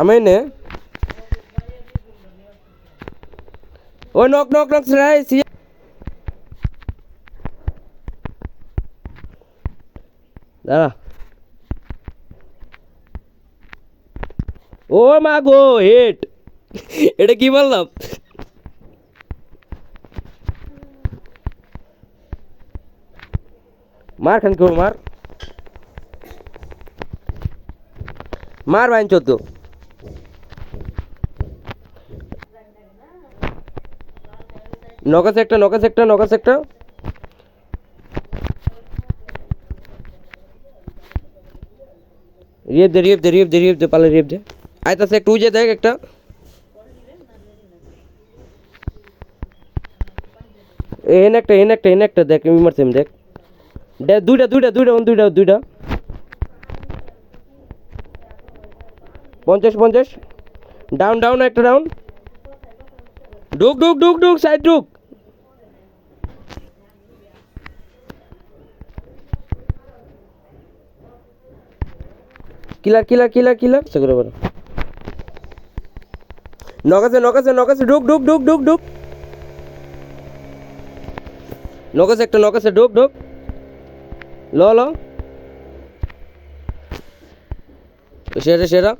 আমি নে ও knock knock knock rice দাঁড়া ও মা গো হেট এটা কি বললাম মার খান কেউ মার মার বাইন চোদ্দ নকাশ একটা নকাশ একটা নকাশ একটা রেপ দে রেপ দে রেপ দে রেপ দে পালে রেপ দে আইতাছে একটু উজে দেখ একটা এন একটা দেখ আমি মারছি দেখ দুইটা দুইটা দুইটা দুইটা দুইটা 50 ডাউন ডাউন একটা ডাউন ঢুক ঢুক ঢুক ঢুক সাইড ঢুক কিলার কিলার কিলার কিলার সেগুলো বলো নকাশে নকাশে নকাশে ঢুক ঢুক ঢুক ঢুক ঢুক নকাশে একটা নকাশে ঢুক ঢুক ল ল সেরা সেরা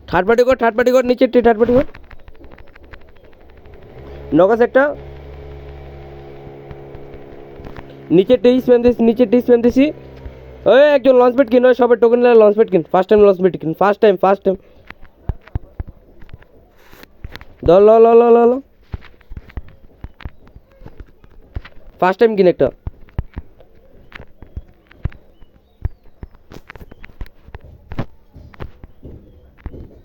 থার্ড পার্টি কর নিচে থার্ড পার্টি কর নকাশ একটা নিচে স্প্যান দিছি ওই একজন লঞ্চ প্যাড কিন ওই সবার টোকেন লঞ্চ প্যাড কিন ফার্স্ট টাইম লঞ্চ প্যাড কিন ফার্স্ট টাইম ল ল ল ল ল ফার্স্ট টাইম কিন একটা